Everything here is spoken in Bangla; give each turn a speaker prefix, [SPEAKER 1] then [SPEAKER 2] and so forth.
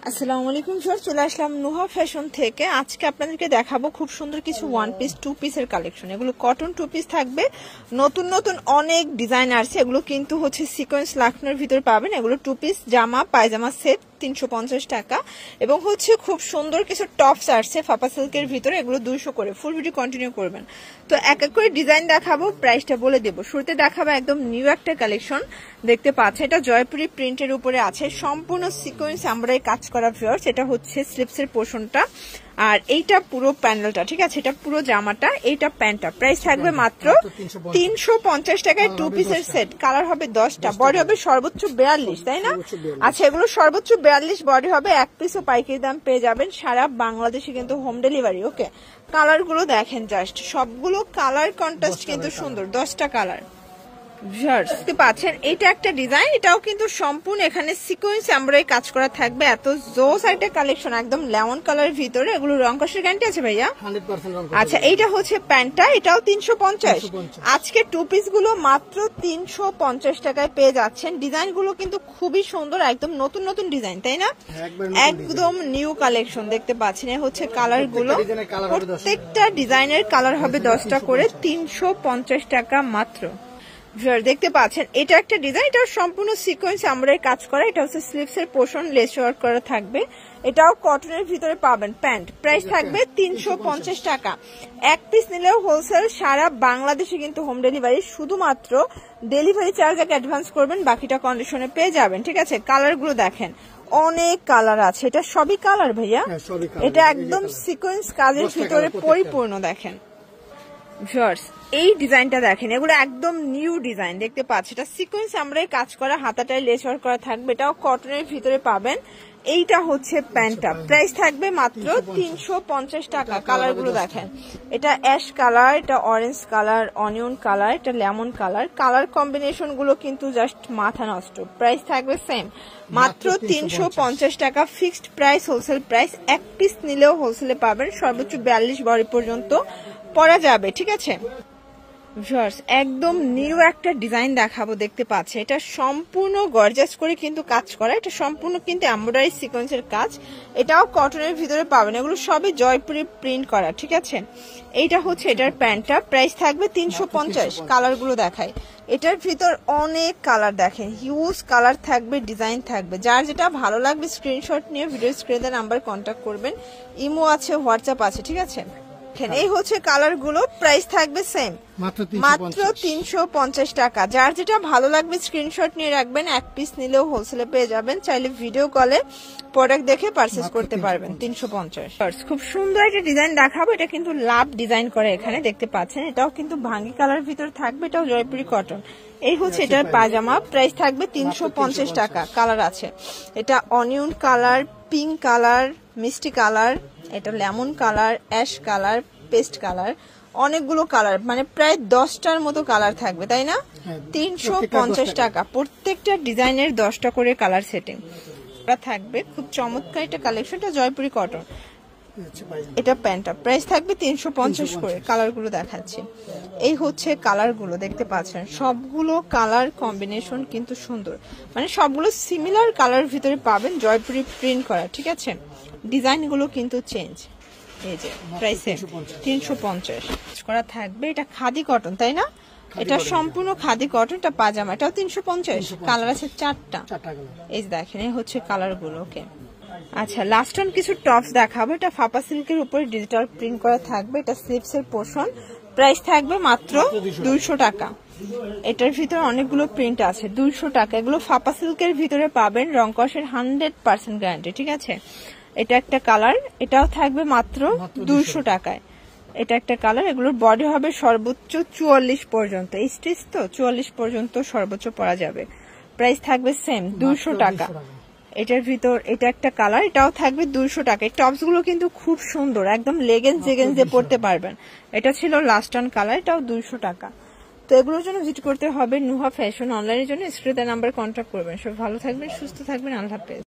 [SPEAKER 1] আসসালামু আলাইকুম স্যার, চলে আসলাম নুহা ফ্যাশন থেকে। আজকে আপনাদেরকে দেখাবো খুব সুন্দর কিছু ওয়ান পিস টু পিসের কালেকশন। এগুলো কটন টু পিস থাকবে, নতুন নতুন অনেক ডিজাইন আসছে। এগুলো কিন্তু হচ্ছে সিকোয়েন্স লাখনোর ভিতর পাবেন। এগুলো টু পিস জামা পায়জামা সেট 350 টাকা, এবং হচ্ছে খুব সুন্দর কিছু টপস আসছে ফাপা সিল্কের ভিতরে, এগুলো 200 করে। ফুল ভিডিও কন্টিনিউ করবেন। তো এক এক করে ডিজাইন দেখাবো, প্রাইসটা বলে দেবো। শুরুতে দেখাবো একদম নিউ একটা কালেকশন, দেখতে পাচ্ছে এটা জয়পুরি প্রিন্টের উপরে আছে, সম্পূর্ণ সিকোয়েন্স আমরাই কাজ করা ভিউয়ার্স। এটা হচ্ছে স্লিপসের পোর্শনটা, আর এইটা পুরো প্যানেলটা, ঠিক আছে, এটা পুরো জামাটা, এইটা প্যান্টটা। প্রাইস থাকবে মাত্র 350 টাকায় টু পিসের সেট। কালার হবে 10টা, বডি হবে সর্বোচ্চ 42, তাই না? আচ্ছা, এগুলো সর্বোচ্চ 42 বডি হবে। এক পিসও পাইকারি দাম পেয়ে যাবেন, সারা বাংলাদেশে কিন্তু হোম ডেলিভারি। ওকে, কালার গুলো দেখেন, জাস্ট সবগুলো কালার কন্ট্রাস্ট কিন্তু সুন্দর। 10টা কালার দেখতে পাচ্ছেন। এটা একটা ডিজাইন, এটাও কিন্তু সম্পূর্ণ এখানে সিকোয়েন্স এমব্রয়ডারি কাজ করা থাকবে। এত জোস একটা কালেকশন, একদম লেমন কালারের ভিতরে। এগুলো রং কষের গ্যারান্টি আছে ভাইয়া?
[SPEAKER 2] 100%
[SPEAKER 1] আচ্ছা, এইটা হচ্ছে প্যান্টটা, এটাও 350। আজকে টু পিস গুলো মাত্র 350 টাকায় পেয়ে যাচ্ছেন। ডিজাইন গুলো কিন্তু খুবই সুন্দর, একদম নতুন নতুন ডিজাইন, তাই না? একদম নিউ কালেকশন দেখতে পাচ্ছেন। এই হচ্ছে কালার গুলো, প্রত্যেকটা ডিজাইনের কালার হবে 10টা করে, 350 টাকা মাত্র। দেখতে পাচ্ছেন এটা একটা ডিজাইন, এটা সম্পূর্ণ সিকোয়েন্স আমরাই কাজ করা। এটা হচ্ছে স্লিভস এর পোর্শন, লেস ওয়ার্ক করা থাকবে। এটাও কটনের ভিতরে পাবেন প্যান্ট। প্রাইস থাকবে 350 টাকা। এক পিস নিলেও হোলসেল, সারা বাংলাদেশে কিন্তু হোম ডেলিভারি। শুধুমাত্র ডেলিভারি চার্জ আগে অ্যাডভান্স করবেন, বাকিটা কন্ডিশনে পেয়ে যাবেন, ঠিক আছে? কালার গুলো দেখেন, অনেক কালার আছে। এটা সবই কালার ভাইয়া, এটা একদম সিকোয়েন্স কাজের ভিতরে পরিপূর্ণ। দেখেন ভিউয়ার্স, এই ডিজাইনটা দেখেন, এগুলো একদম নিউ ডিজাইন দেখতে পাচ্ছি। এটা সিকোয়েন্স আমরাই কাজ করা, হাতাটায় লেস ওয়ার্ক করা থাকবে। এটাও কটনের ভিতরে পাবেন। এইটা হচ্ছে প্যান্টটা, প্রাইস থাকবে মাত্র 350 টাকা। কালার গুলো দেখেন, এটা অ্যাশ কালার, এটা অরেঞ্জ কালার, অনিয়ন কালার, এটা লেমন কালার। কালার কম্বিনেশন গুলো কিন্তু জাস্ট মাথা নষ্ট। প্রাইস থাকবে সেম, মাত্র 350 টাকা। Fixed price, wholesale price. এক পিস নিলেও হোলসেলে পাবেন, সর্বোচ্চ 42 বডি পর্যন্ত পরা যাবে, ঠিক আছে? একদম নিউ একটা ডিজাইন দেখাবো, দেখতে পাচ্ছে। এটা সম্পূর্ণ গর্জাস করে কিন্তু কাজ করা, এটা সম্পূর্ণ কিন্তু এমব্রয়ডারি সিকোয়েন্সের কাজ। এটাও কটনের ভিতরে পাবেন। এগুলো সবই জয়পুরি প্রিন্ট করা, ঠিক আছে? এইটা হচ্ছে এটার প্যান্টটা, প্রাইস থাকবে 350। কালার গুলো দেখায়, এটার ভিতর অনেক কালার দেখেন, হিউজ কালার থাকবে, ডিজাইন থাকবে। যার যেটা ভালো লাগবে স্ক্রিনশট নিয়ে ভিডিও স্ক্রিনে নাম্বার কন্ট্যাক্ট করবেন। ইমো আছে, হোয়াটসঅ্যাপ আছে, ঠিক আছে? এই হচ্ছে কালার গুলো, প্রাইস থাকবে সেম, মাত্র 350 টাকা। যার যেটা ভালো লাগবে স্ক্রিনশট নিয়ে রাখবেন, এক পিস নিলেও হোলসেলে পেয়ে যাবেন। চাইলে ভিডিও কলে প্রোডাক্ট দেখে পারচেজ করতে পারবেন। 350। খুব সুন্দর একটা ডিজাইন দেখাবো, এটা কিন্তু লাভ ডিজাইন করে এখানে দেখতে পাচ্ছেন। এটাও কিন্তু ভাঙ্গি কালার ভিতর থাকবে, এটাও জয়পুরি কটন। এই হচ্ছে এটার পায়জামা, প্রাইস থাকবে 350 টাকা। কালার আছে, এটা অনিয়ন কালার, পিঙ্ক কালার, মিষ্টি কালার, এটা lemon colour, ash colour, paste colour, অনেকগুলো কালার, মানে প্রায় 10টার মতো কালার থাকবে, তাই না? 350 টাকা। প্রত্যেকটা ডিজাইনের 10টা করে কালার সেটিং থাকবে। খুব চমৎকার একটা কালেকশন, এটা জয়পুরি কটন। এটা প্যান্টটা, প্রাইস থাকবে 350 করে। কালার গুলো দেখাচ্ছি, এই হচ্ছে কালার গুলো দেখতে পাচ্ছেন। সবগুলো কালার কম্বিনেশন কিন্তু সুন্দর, মানে সবগুলো সিমিলার কালার ভিতরে পাবেন, জয়পুরি প্রিন্ট করা, ঠিক আছে? ডিজাইন গুলো কিন্তু চেঞ্জ। এই যে প্রাইসে 350 করা থাকবে। এটা খাদি কটন, তাই না? এটা সম্পূর্ণ খাদি কটন। এটা পাজামা, এটাও 350। কালার আছে 4টা। এই যে দেখেন, এই হচ্ছে কালার গুলো। ওকে, আচ্ছা, লাস্ট অন কিছু টপস দেখাবো। এটা ফাপা সিল্কের উপরে ডিজিটাল প্রিন্ট করা থাকবে। এটা স্লিভস এর পোর্শন, প্রাইস থাকবে মাত্র 200 টাকা। এটার ভিতরে অনেকগুলো প্রিন্ট আছে, 200 টাকা। এগুলো ফাপা সিল্কের ভিতরে পাবেন, রং কষের 100% গ্যারান্টি, ঠিক আছে? এটা একটা কালার, এটাও থাকবে মাত্র 200 টাকায়। এটা একটা কালার। এগুলোর বডি হবে সর্বোচ্চ 44 পর্যন্ত, স্টিচ তো 44 পর্যন্ত সর্বোচ্চ পরা যাবে। প্রাইস থাকবে সেম, 200 টাকা। এটার ভিতর এটা একটা কালার, এটাও থাকবে 200 টাকা। এই টপস গুলো কিন্তু খুব সুন্দর, একদম লেগেন্স জেগেন্স দিয়ে পড়তে পারবেন। এটা ছিল লাস্ট অন কালার, এটাও 200 টাকা। তো এগুলোর জন্য ভিজিট করতে হবে নুহা ফ্যাশন। অনলাইনের জন্য স্ক্রিনে নাম্বার কন্ট্যাক্ট করবেন। সব ভালো থাকবেন, সুস্থ থাকবেন, আল্লাহ হাফেজ।